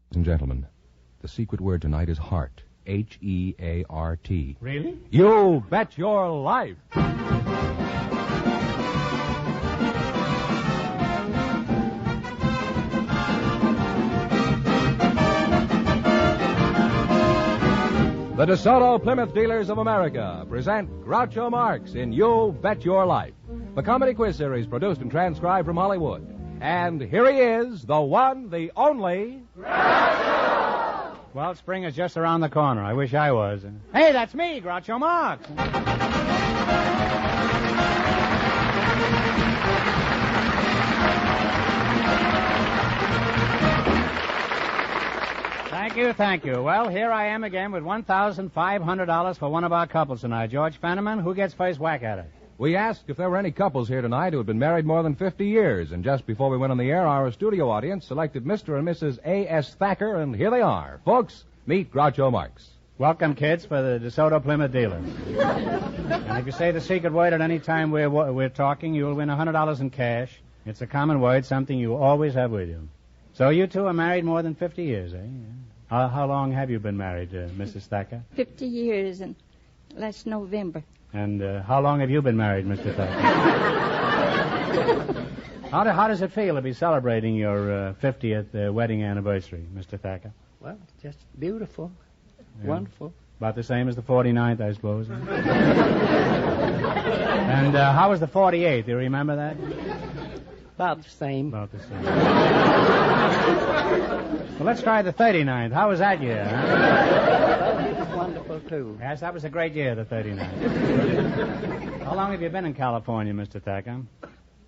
Ladies and gentlemen, the secret word tonight is heart. H-E-A-R-T. Really? You bet your life! The DeSoto Plymouth Dealers of America present Groucho Marx in You Bet Your Life, the comedy quiz series produced and transcribed from Hollywood. And here he is, the one, the only... Groucho! Well, spring is just around the corner. I wish I was. Hey, that's me, Groucho Marx. Thank you. Well, here I am again with $1,500 for one of our couples tonight. George Fenneman, who gets first whack at it? We asked if there were any couples here tonight who had been married more than 50 years, and just before we went on the air, our studio audience selected Mr. and Mrs. A.S. Thacker, and here they are. Folks, meet Groucho Marx. Welcome, kids, for the DeSoto Plymouth Dealers. And if you say the secret word at any time we're talking, you'll win $100 in cash. It's a common word, something you always have with you. So you two are married more than 50 years, eh? How long have you been married, Mrs. Thacker? 50 years, and last November. And how long have you been married, Mr. Thacker? How does it feel to be celebrating your 50th wedding anniversary, Mr. Thacker? Well, it's just beautiful. Yeah. Wonderful. About the same as the 49th, I suppose. And how was the 48th? Do you remember that? About the same. About the same. Well, let's try the 39th. How was that year? Huh? Well, it was wonderful, too. Yes, that was a great year, the 39th. How long have you been in California, Mr. Thacker?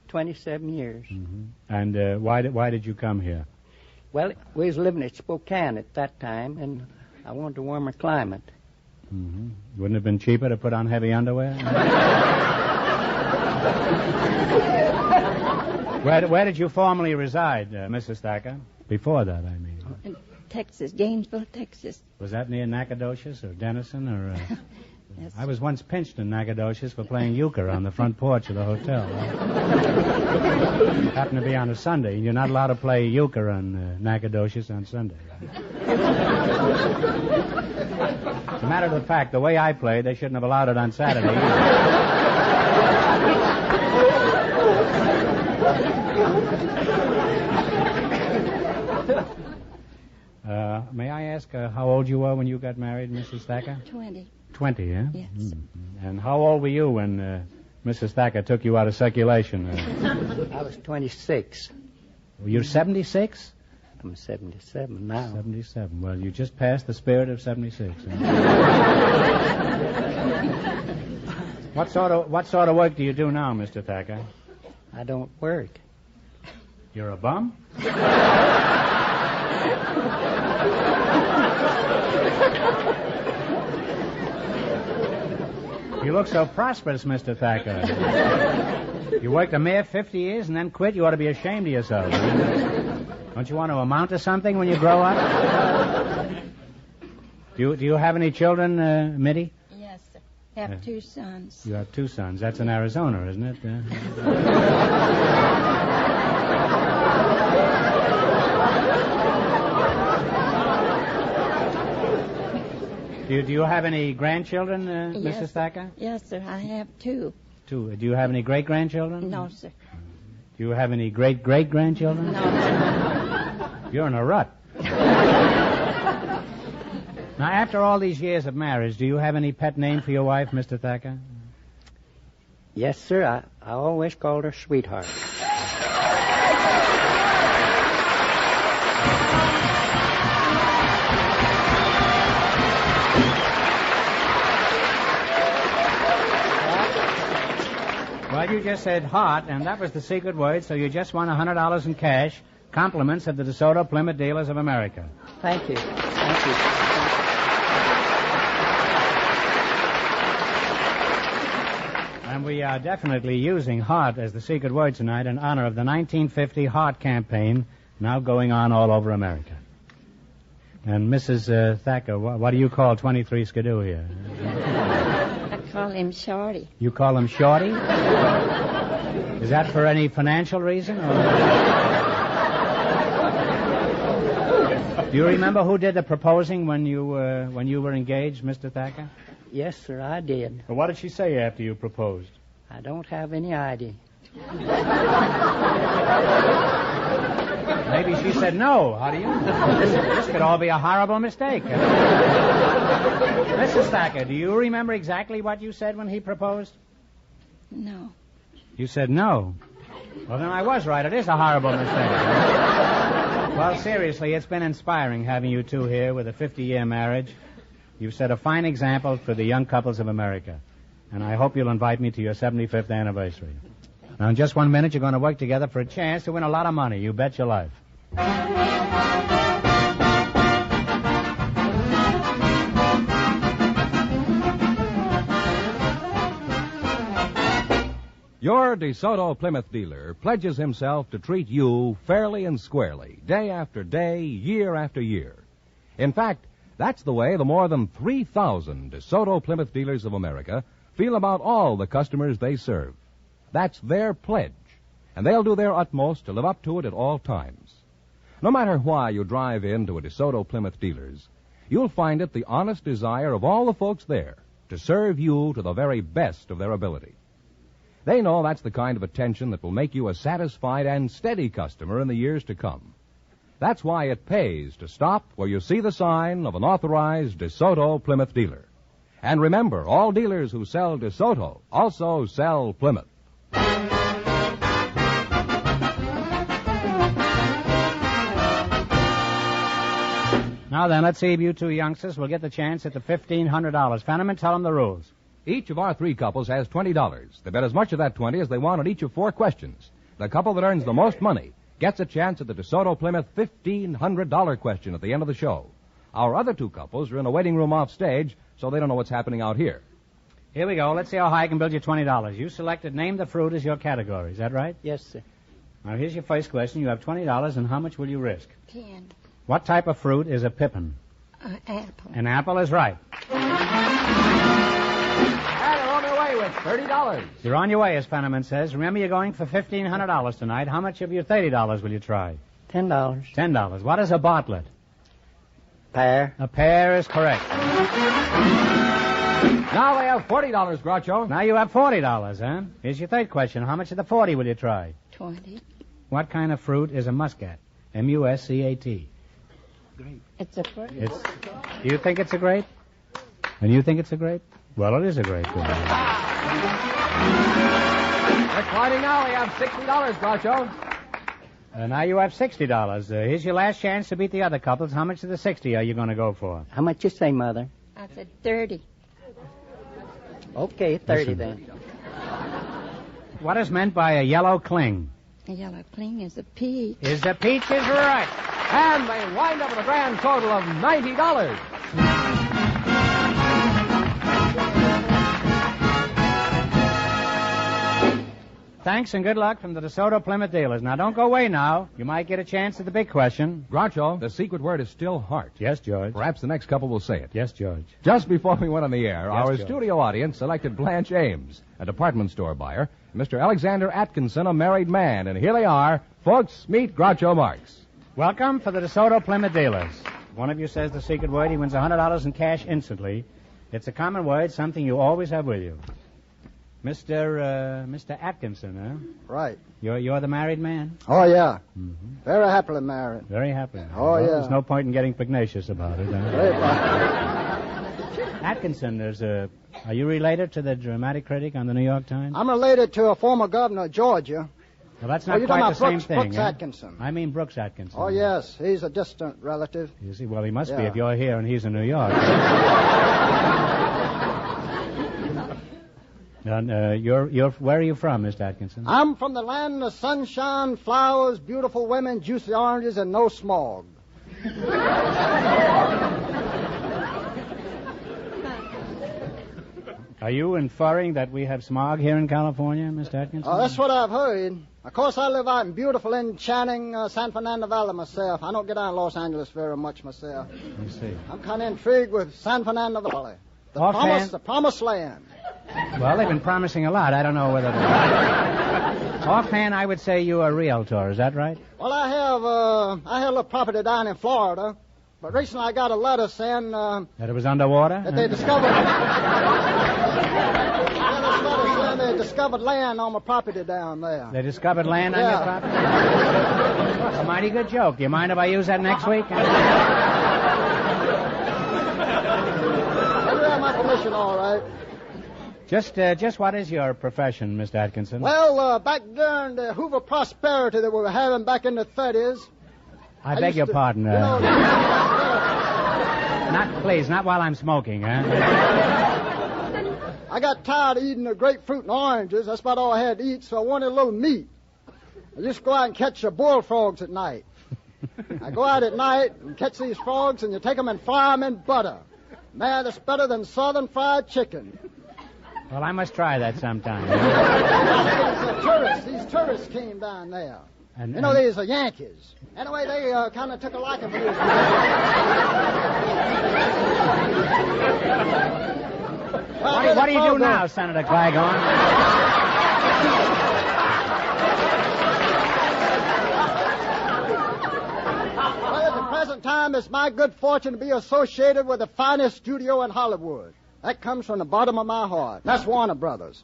27 years. Mm-hmm. And why did you come here? Well, we was living at Spokane at that time, and I wanted a warmer climate. Mm-hmm. Wouldn't it have been cheaper to put on heavy underwear? Where did you formerly reside, Mrs. Thacker? Before that, I mean. In Texas, Gainesville, Texas. Was that near Nacogdoches or Denison or... Yes. I was once pinched in Nacogdoches for playing euchre on the front porch of the hotel. It happened to be on a Sunday, and you're not allowed to play euchre on Nacogdoches on Sunday. As a matter of fact, the way I played, they shouldn't have allowed it on Saturday either. May I ask how old you were when you got married, Mrs. Thacker? 20. 20, yeah? Yes. Mm-hmm. And how old were you when Mrs. Thacker took you out of circulation? I was 26. You're 76? I'm 77 now. 77. Well, you just passed the spirit of 76. What sort of work do you do now, Mr. Thacker? I don't work. You're a bum? You look so prosperous, Mr. Thacker. You worked a mere 50 years and then quit. You ought to be ashamed of yourself. Don't you want to amount to something when you grow up? Do you have any children, Mitty? Yes, sir. I have 2 sons. You have 2 sons. That's in Arizona, isn't it? Do you have any grandchildren, Yes, Mrs. Thacker? Yes, sir. I have 2. 2. Do you have any great-grandchildren? No, sir. Do you have any great-great-grandchildren? No, sir. You're in a rut. Now, after all these years of marriage, do you have any pet name for your wife, Mr. Thacker? Yes, sir. I always called her Sweetheart. Well, you just said heart, and that was the secret word, so you just won $100 in cash. Compliments of the DeSoto Plymouth Dealers of America. Thank you. Thank you. And we are definitely using heart as the secret word tonight in honor of the 1950 Heart Campaign now going on all over America. And Mrs. Thacker, what do you call 23 Skidoo here? I call him Shorty. You call him Shorty? Is that for any financial reason? Or... Do you remember who did the proposing when you were engaged, Mr. Thacker? Yes, sir, I did. Well, what did she say after you proposed? I don't have any idea. Maybe she said no. How do you know? This could all be a horrible mistake. Mrs. Thacker, do you remember exactly what you said when he proposed? No. You said no. Well, then I was right. It is a horrible mistake. Well, seriously, it's been inspiring having you two here with a 50-year marriage. You've set a fine example for the young couples of America. And I hope you'll invite me to your 75th anniversary. Now, in just 1 minute, you're going to work together for a chance to win a lot of money. You bet your life. Your DeSoto Plymouth dealer pledges himself to treat you fairly and squarely, day after day, year after year. In fact, that's the way the more than 3,000 DeSoto Plymouth dealers of America feel about all the customers they serve. That's their pledge, and they'll do their utmost to live up to it at all times. No matter why you drive into a DeSoto Plymouth dealer's, you'll find it the honest desire of all the folks there to serve you to the very best of their ability. They know that's the kind of attention that will make you a satisfied and steady customer in the years to come. That's why it pays to stop where you see the sign of an authorized DeSoto Plymouth dealer. And remember, all dealers who sell DeSoto also sell Plymouth. Now then, let's see if you two youngsters will get the chance at the $1,500. Fenneman, tell them the rules. Each of our three couples has $20. They bet as much of that 20 as they want on each of 4 questions. The couple that earns the most money gets a chance at the DeSoto Plymouth $1,500 question at the end of the show. Our other 2 couples are in a waiting room off stage, so they don't know what's happening out here. Here we go. Let's see how high I can build you $20. You selected name the fruit as your category. Is that right? Yes, sir. Now, here's your first question. You have $20, and how much will you risk? 10. What type of fruit is a pippin? Apple. An apple is right. And they're on their way with $30. You're on your way, as Fenneman says. Remember, you're going for $1,500 tonight. How much of your $30 will you try? $10. $10. What is a bartlett? Pear. A pear is correct. Now they have $40, Groucho. Now you have $40, huh? Here's your third question. How much of the 40 will you try? 20. What kind of fruit is a muscat? M-U-S-C-A-T. It's a fruit. Do you think it's a grape? And you think it's a grape? Well, it is a grape. They're climbing now. They have $60, Groucho. Now you have $60. Here's your last chance to beat the other couples. How much of the 60 are you going to go for? How much you say, Mother? I said 30. Okay, 30 Listen. then. What is meant by a yellow cling? A yellow cling is a peach. Is the peach is right. And they wind up with a grand total of $90. Thanks and good luck from the DeSoto Plymouth dealers. Now, don't go away now. You might get a chance at the big question. Groucho, the secret word is still heart. Yes, George. Perhaps the next couple will say it. Yes, George. Just before we went on the air, Yes, our George. studio audience selected Blanche Ames, a department store buyer, and Mr. Alexander Atkinson, a married man. And here they are. Folks, meet Groucho Marx. Welcome for the DeSoto Plymouth dealers. If one of you says the secret word, he wins $100 in cash instantly. It's a common word, something you always have with you. Mr. Atkinson, huh? Right. You're the married man? Oh, yeah. Mm-hmm. Very happily married. Very happy. Oh, Well, yeah. There's no point in getting pugnacious about it. Huh? Very happy. Atkinson, are you related to the dramatic critic on the New York Times? I'm related to a former governor of Georgia. Well, that's Oh, not you're quite talking the about same Brooks, thing. Brooks huh? Atkinson. I mean Brooks Atkinson. Oh, yes. He's a distant relative. You see, well, he must be Yeah. if you're here and he's in New York. And, where are you from, Mr. Atkinson? I'm from the land of sunshine, flowers, beautiful women, juicy oranges, and no smog. Are you inferring that we have smog here in California, Mr. Atkinson? Oh, that's what I've heard. Of course, I live out in beautiful, enchanting San Fernando Valley myself. I don't get down to Los Angeles very much myself. I see. I'm kind of intrigued with San Fernando Valley. Offhand- The promised land. Well, they've been promising a lot. I don't know whether... Offhand, I would say you're a realtor. Is that right? Well, I have a little property down in Florida, But recently I got a letter saying... that it was underwater? That they discovered... this letter saying they discovered land on my property down there. They discovered land on your property? That's a mighty good joke. Do you mind if I use that next week? I do have my permission, all right. Just what is your profession, Mr. Atkinson? Well, back during the Hoover prosperity that we were having back in the 30s... I beg your pardon. Please, not while I'm smoking, huh? I got tired of eating the grapefruit and oranges. That's about all I had to eat, so I wanted a little meat. I used to go out and catch bullfrogs at night. I go out at night and catch these frogs, and you take them and fry them in butter. Man, it's better than southern fried chicken. Well, I must try that sometime. These tourists came down there. These are Yankees. Anyway, they kind of took a liking for these. What do you do now, Senator Claghorn? Well, at the present time, it's my good fortune to be associated with the finest studio in Hollywood. That comes from the bottom of my heart. That's Warner Brothers.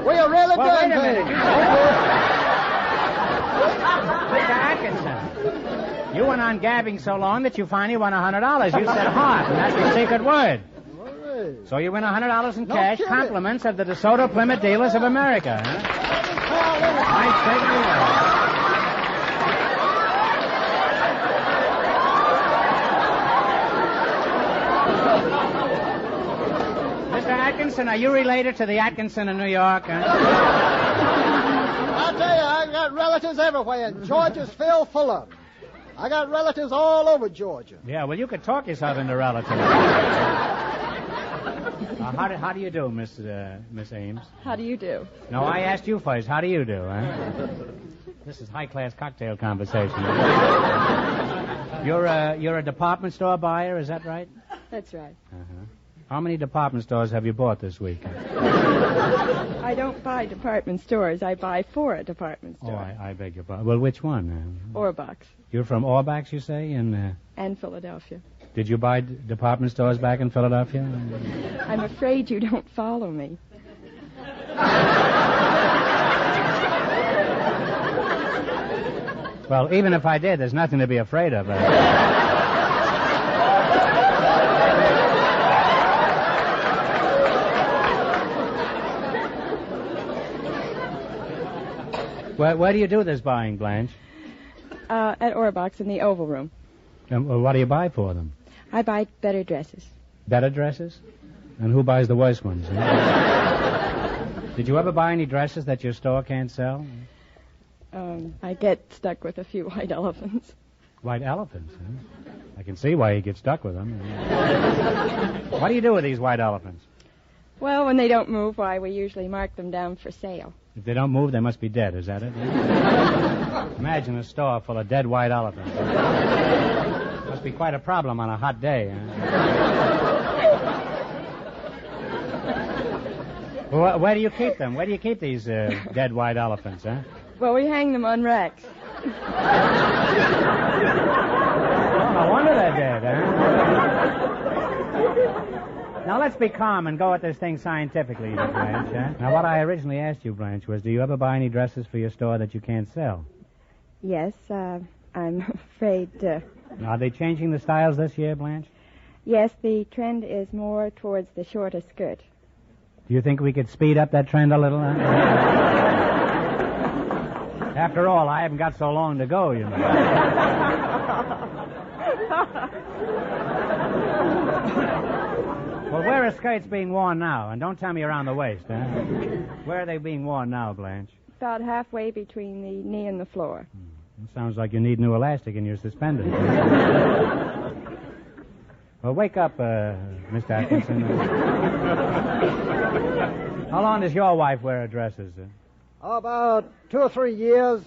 We are really doing wait a minute. things. Mr. Atkinson, you went on gabbing so long that you finally won $100. You said heart, and that's the secret word. So you win $100 in cash, kidding. compliments of the DeSoto Plymouth Dealers of America. Huh? Nice taking you out. Mr. Atkinson, are you related to the Atkinson of New York? Huh? I tell you, I got relatives everywhere, and Georgia's filled full of them. I got relatives all over Georgia. Yeah, well, you could talk yourself into relatives. How do you do, Miss Ames? How do you do? No, I asked you first. How do you do, huh? This is high-class cocktail conversation. You're a department store buyer, is that right? That's right. Uh-huh. How many department stores have you bought this week? I don't buy department stores. I buy for a department store. Oh, I beg your pardon. Well, which one? Orbucks. You're from Orbucks, you say? And Philadelphia. Did you buy department stores back in Philadelphia? I'm afraid you don't follow me. Well, even if I did, there's nothing to be afraid of. Where do you do this buying, Blanche? At Orbucks in the Oval Room. What do you buy for them? I buy better dresses. Better dresses? And who buys the worst ones? Did you ever buy any dresses that your store can't sell? I get stuck with a few white elephants. White elephants, huh? I can see why you get stuck with them. What do you do with these white elephants? Well, when they don't move, why, we usually mark them down for sale. If they don't move, they must be dead, is that it? Imagine a store full of dead white elephants. Must be quite a problem on a hot day, huh? Well, where do you keep them? Where do you keep these dead white elephants, huh? Well, we hang them on racks. Oh, no wonder they're dead, huh? Now, let's be calm and go at this thing scientifically, Blanche, huh? Now, what I originally asked you, Blanche, was do you ever buy any dresses for your store that you can't sell? Yes, I'm afraid... Are they changing the styles this year, Blanche? Yes, the trend is more towards the shorter skirt. Do you think we could speed up that trend a little? Huh? After all, I haven't got so long to go, you know. Well, where are skirts being worn now? And don't tell me around the waist, huh? Where are they being worn now, Blanche? About halfway between the knee and the floor. It sounds like you need new elastic in your suspenders. Well, wake up, Mr. Atkinson. How long does your wife wear her dresses? About 2 or 3 years.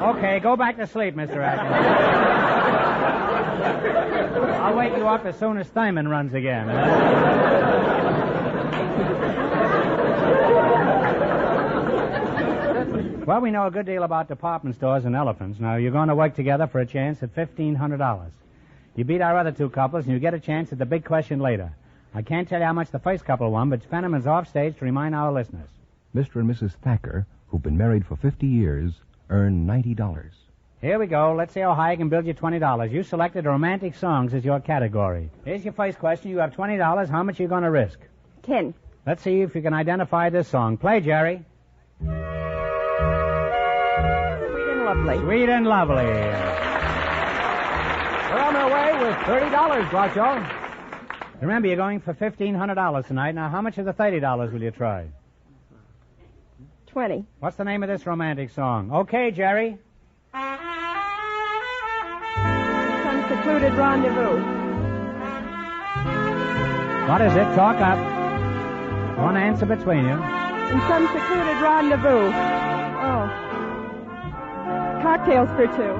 Okay, go back to sleep, Mr. Atkinson. I'll wake you up as soon as Thyman runs again. Well, we know a good deal about department stores and elephants. Now, you're going to work together for a chance at $1,500. You beat our other two couples, and you get a chance at the big question later. I can't tell you how much the first couple won, but Fenneman's off stage to remind our listeners. Mr. and Mrs. Thacker, who've been married for 50 years, earn $90. Here we go. Let's see how high I can build you $20. You selected romantic songs as your category. Here's your first question. You have $20. How much are you going to risk? 10. Let's see if you can identify this song. Play, Jerry. Sweet and lovely. Sweet and lovely. We're on our way with $30, Groucho. Remember, you're going for $1,500 tonight. Now, how much of the $30 will you try? 20. What's the name of this romantic song? Okay, Jerry. Some secluded rendezvous. What is it? Talk up. One answer between you. In some secluded rendezvous. Oh. Cocktails for two.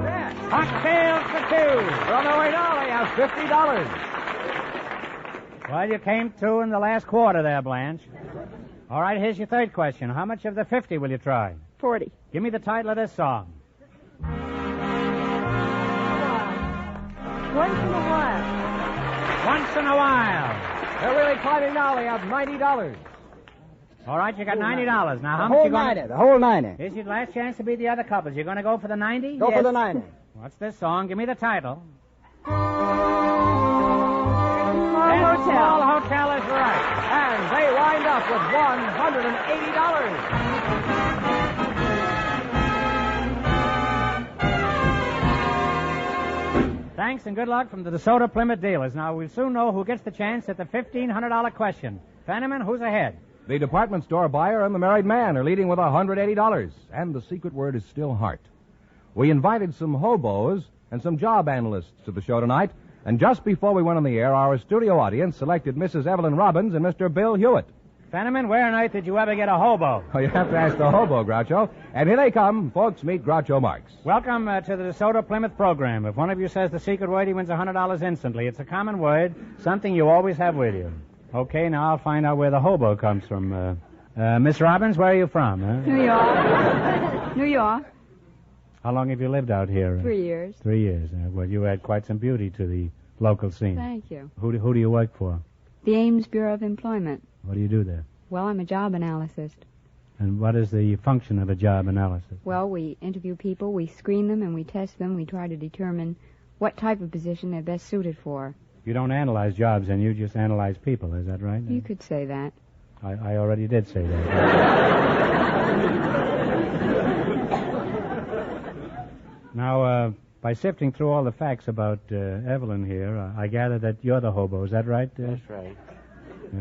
Cocktails for two. We're on our way now. They have $50. Well, you came through in the last quarter there, Blanche. All right, here's your third question. How much of the 50 will you try? 40. Give me the title of this song. Once in a while. Once in a while. They're really climbing now. They have $90. All right, you got $90. Now, how much you going to... The whole 90. Here's your last chance to beat the other couples. You're going to go for the 90? Go for the 90. What's this song? Give me the title. Small hotel. Small Hotel is right. And they wind up with $180. Thanks and good luck from the DeSoto Plymouth dealers. Now, we'll soon know who gets the chance at the $1,500 question. Fenneman, who's ahead? The department store buyer and the married man are leading with $180. And the secret word is still heart. We invited some hobos and some job analysts to the show tonight. And just before we went on the air, our studio audience selected Mrs. Evelyn Robbins and Mr. Bill Hewitt. Fenneman, where on earth did you ever get a hobo? Oh, you have to ask the hobo, Groucho. And here they come. Folks, meet Groucho Marx. Welcome to the DeSoto Plymouth program. If one of you says the secret word, he wins $100 instantly. It's a common word, something you always have with you. Okay, now I'll find out where the hobo comes from. Miss Robbins, where are you from? New York. New York. How long have you lived out here? 3 years. 3 years. Well, you add quite some beauty to the local scene. Thank you. Who do you work for? The Ames Bureau of Employment. What do you do there? Well, I'm a job analyst. And what is the function of a job analysis? Well, we interview people, we screen them, and we test them. We try to determine what type of position they're best suited for. You don't analyze jobs, and you just analyze people. Is that right? You could say that. I already did say that. Now, by sifting through all the facts about Evelyn here, I gather that you're the hobo. Is that right? That's right.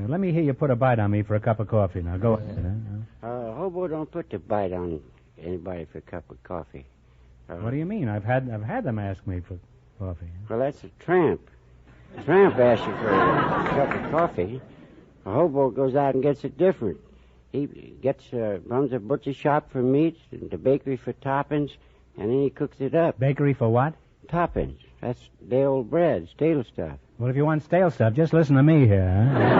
Let me hear you put a bite on me for a cup of coffee. Now, go ahead. Hobo don't put the bite on anybody for a cup of coffee. What do you mean? I've had them ask me for coffee. Well, that's a tramp. A tramp asks you for a cup of coffee. A hobo goes out and gets it different. He runs a butcher shop for meats and the bakery for toppings, and then he cooks it up. Bakery for what? Toppings. That's day old bread, stale stuff. Well, if you want stale stuff, just listen to me here. Huh?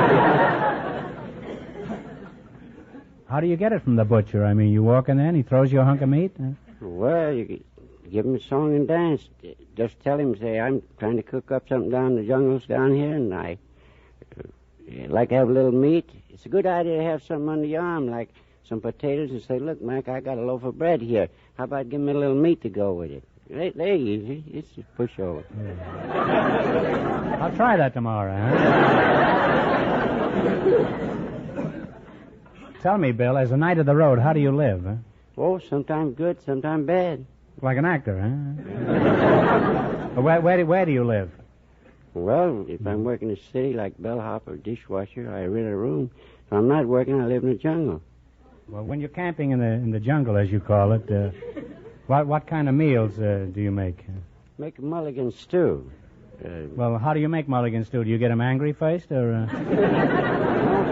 How do you get it from the butcher? I mean, you walk in there and he throws you a hunk of meat? Huh? Well, you give him a song and dance. Just tell him, say, I'm trying to cook up something down in the jungles down here, and I like to have a little meat. It's a good idea to have something under your arm, like some potatoes, and say, look, Mac, I got a loaf of bread here. How about give me a little meat to go with it? They're easy. It's a pushover. Yeah. I'll try that tomorrow, huh? Tell me, Bill, as a knight of the road, how do you live, huh? Oh, sometimes good, sometimes bad. Like an actor, huh? Where do you live? Well, if I'm working in the city like bellhop or dishwasher, I rent a room. If I'm not working, I live in the jungle. Well, when you're camping in the jungle, as you call it, what kind of meals do you make? Make a mulligan stew. Well, how do you make mulligan stew? Do you get them angry first, or? Well,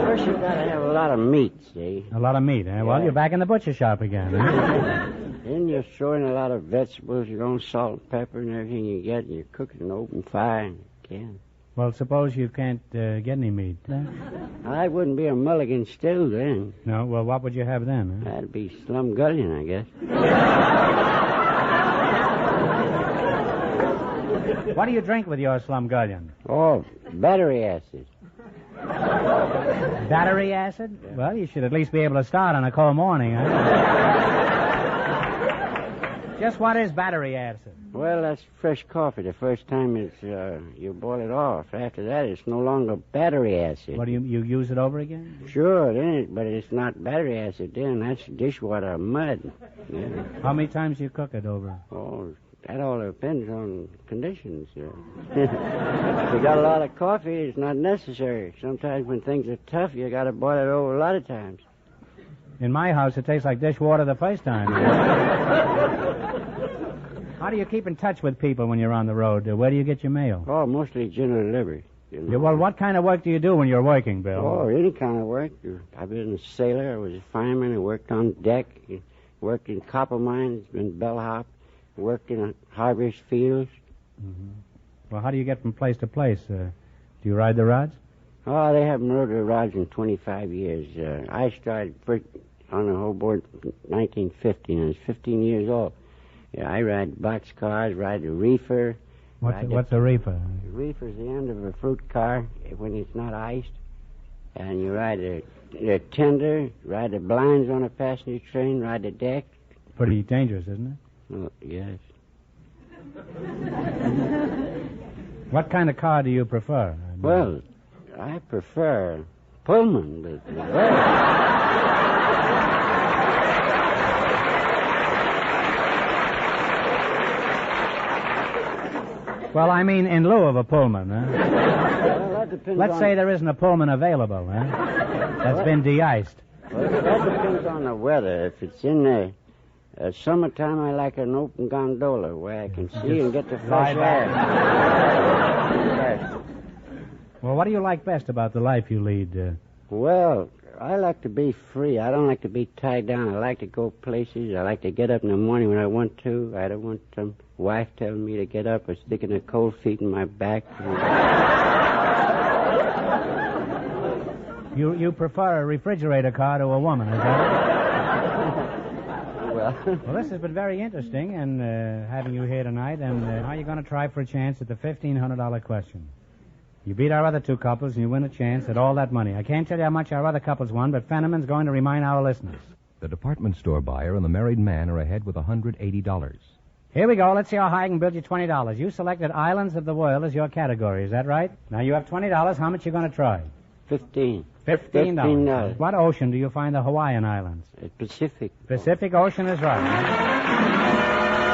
first you gotta have a lot of meat, see? A lot of meat, eh? Yeah. Well, you're back in the butcher shop again, huh? Then you throw in a lot of vegetables, your own salt and pepper and everything you get, and you cook it in an open fire and you can. Well, suppose you can't get any meat. I wouldn't be a mulligan still then. No, well, what would you have then? Huh? That'd be slumgullion, I guess. What do you drink with your slumgullion? Oh, battery acid. Battery acid? Well, you should at least be able to start on a cold morning, huh? Just what is battery acid? Well, that's fresh coffee. The first time it's you boil it off. After that, it's no longer battery acid. What do you use it over again? Sure, then, but it's not battery acid then. That's dishwater mud. Yeah. How many times do you cook it over? Oh, that all depends on conditions. If you got a lot of coffee, it's not necessary. Sometimes when things are tough, you got to boil it over a lot of times. In my house, it tastes like dishwater the first time. How do you keep in touch with people when you're on the road? Where do you get your mail? Oh, mostly general delivery. You know. Yeah, well, what kind of work do you do when you're working, Bill? Oh, any kind of work. I've been a sailor. I was a fireman. I worked on deck. Worked in copper mines. Been bellhop. Worked in harvest fields. Mm-hmm. Well, how do you get from place to place? Do you ride the rods? Oh, they haven't rode the rods in 25 years. I started first on the whole board in 1950, and I was 15 years old. Yeah, I ride boxcars, ride a reefer. What's a reefer? A reefer's the end of a fruit car when it's not iced. And you ride a tender, ride the blinds on a passenger train, ride the deck. Pretty dangerous, isn't it? Oh, yes. What kind of car do you prefer? Well, I prefer Pullman, but well, I mean in lieu of a Pullman, huh? Well, that depends Let's say there isn't a Pullman available, huh? That's been de-iced. Well, that depends on the weather. If it's in the summertime, I like an open gondola where I can see and get the fresh air. Well, what do you like best about the life you lead? Well, I like to be free. I don't like to be tied down. I like to go places. I like to get up in the morning when I want to. I don't want some wife telling me to get up or sticking her cold feet in my back. You prefer a refrigerator car to a woman, is that it? Well, this has been very interesting, and having you here tonight. And how are you going to try for a chance at the $1,500 question? You beat our other two couples, and you win a chance at all that money. I can't tell you how much our other couples won, but Fenneman's going to remind our listeners. The department store buyer and the married man are ahead with $180. Here we go. Let's see how high I can build you $20. You selected Islands of the World as your category. Is that right? Now, you have $20. How much are you going to try? $15. $15. What ocean do you find the Hawaiian Islands? Pacific. Pacific Ocean is right.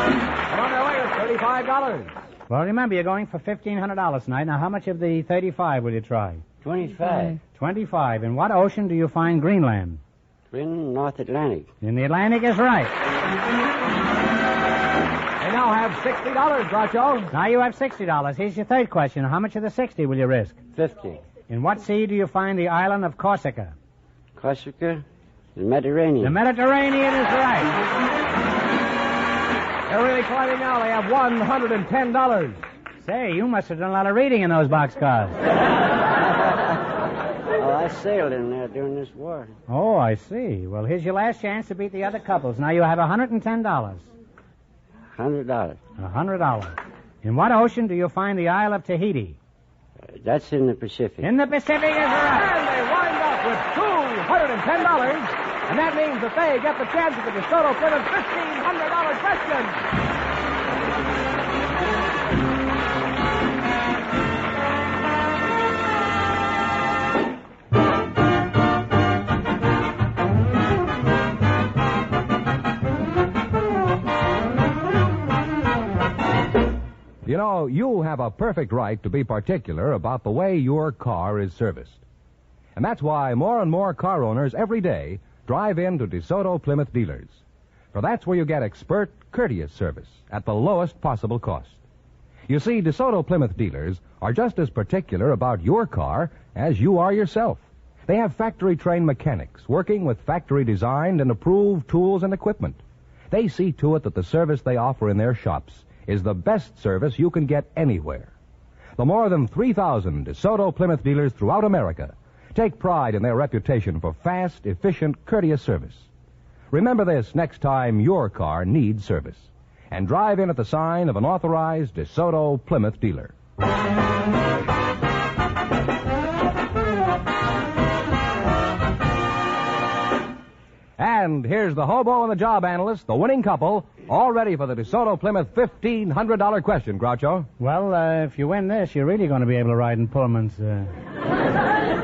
And on their way is $35. Well, remember, you're going for $1,500 tonight. Now, how much of the 35 will you try? 25. 25. In what ocean do you find Greenland? Greenland, North Atlantic. In the Atlantic is right. They now have $60, Groucho. Now you have $60. Here's your third question. How much of the 60 will you risk? 50. In what sea do you find the island of Corsica? Corsica, the Mediterranean. The Mediterranean is right. They're really climbing now. They have $110. Say, you must have done a lot of reading in those boxcars. Oh, I sailed in there during this war. Oh, I see. Well, here's your last chance to beat the other couples. Now you have $110. $100. $100. In what ocean do you find the Isle of Tahiti? That's in the Pacific. In the Pacific is right. And they wind up with $210. And that means that they get the chance at the DeSoto Plymouth $1,500 question. You know, you have a perfect right to be particular about the way your car is serviced. And that's why more and more car owners every day drive in to DeSoto Plymouth dealers. For that's where you get expert, courteous service at the lowest possible cost. You see, DeSoto Plymouth dealers are just as particular about your car as you are yourself. They have factory-trained mechanics working with factory-designed and approved tools and equipment. They see to it that the service they offer in their shops is the best service you can get anywhere. The more than 3,000 DeSoto Plymouth dealers throughout America take pride in their reputation for fast, efficient, courteous service. Remember this next time your car needs service, and drive in at the sign of an authorized DeSoto Plymouth dealer. And here's the hobo and the job analyst, the winning couple, all ready for the DeSoto Plymouth $1,500 question, Groucho. Well, if you win this, you're really going to be able to ride in Pullmans.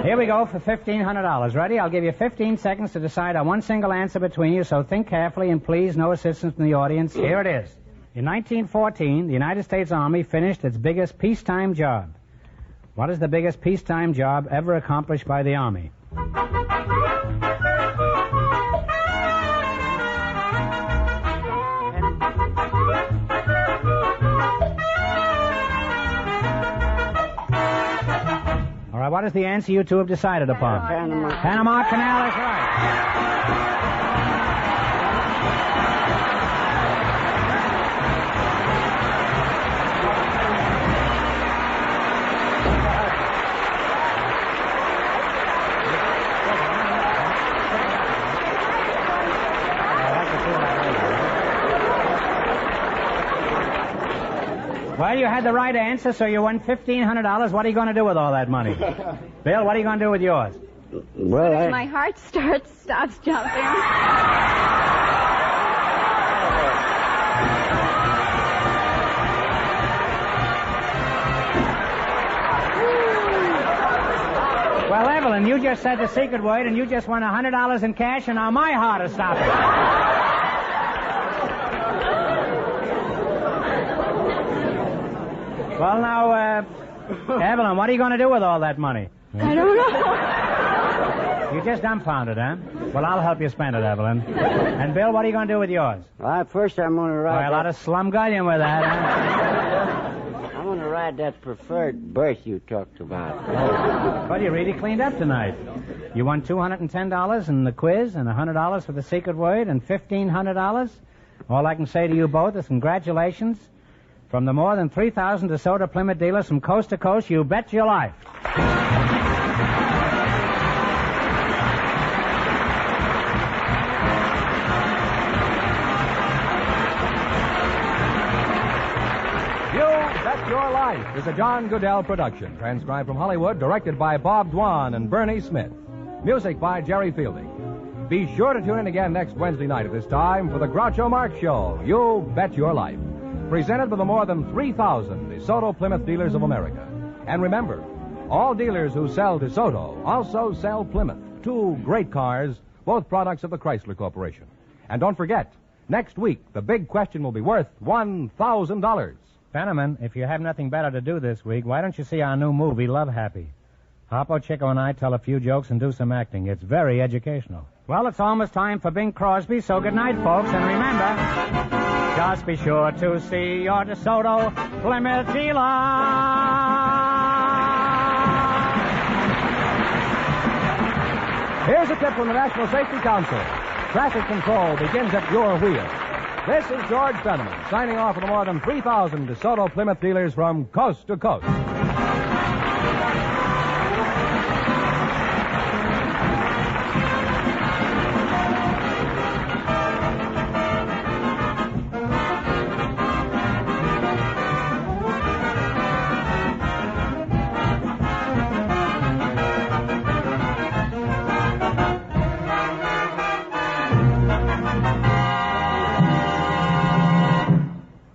Here we go for $1,500. Ready? I'll give you 15 seconds to decide on one single answer between you, so think carefully and please no assistance from the audience. Here it is. In 1914, the United States Army finished its biggest peacetime job. What is the biggest peacetime job ever accomplished by the Army? All right, what is the answer you two have decided upon? Panama Canal is right. Well, you had the right answer, so you won $1,500. What are you going to do with all that money? Bill, what are you going to do with yours? Well, My heart stops jumping. Well, Evelyn, you just said the secret word, and you just won $100 in cash, and now my heart is stopping. Well, now, Evelyn, what are you going to do with all that money? I don't know. You're just dumbfounded, huh? Well, I'll help you spend it, Evelyn. And, Bill, what are you going to do with yours? first I'm going to ride. Boy, a lot of slumgullion with that, huh? I'm going to ride that preferred berth you talked about. Well, you really cleaned up tonight. You won $210 in the quiz and $100 for the secret word and $1,500. All I can say to you both is congratulations. From the more than 3,000 DeSoto Plymouth dealers from coast to coast, you bet your life. You Bet Your Life is a John Goodell production, transcribed from Hollywood, directed by Bob Dwan and Bernie Smith. Music by Jerry Fielding. Be sure to tune in again next Wednesday night at this time for the Groucho Marx Show, You Bet Your Life, presented by the more than 3,000 DeSoto Plymouth dealers of America. And remember, all dealers who sell DeSoto also sell Plymouth, two great cars, both products of the Chrysler Corporation. And don't forget, next week, the big question will be worth $1,000. Fenneman, if you have nothing better to do this week, why don't you see our new movie, Love Happy? Harpo, Chico, and I tell a few jokes and do some acting. It's very educational. Well, it's almost time for Bing Crosby, so good night, folks. And remember, just be sure to see your DeSoto Plymouth dealer. Here's a tip from the National Safety Council. Traffic control begins at your wheel. This is George Fenneman, signing off for the more than 3,000 DeSoto Plymouth dealers from coast to coast.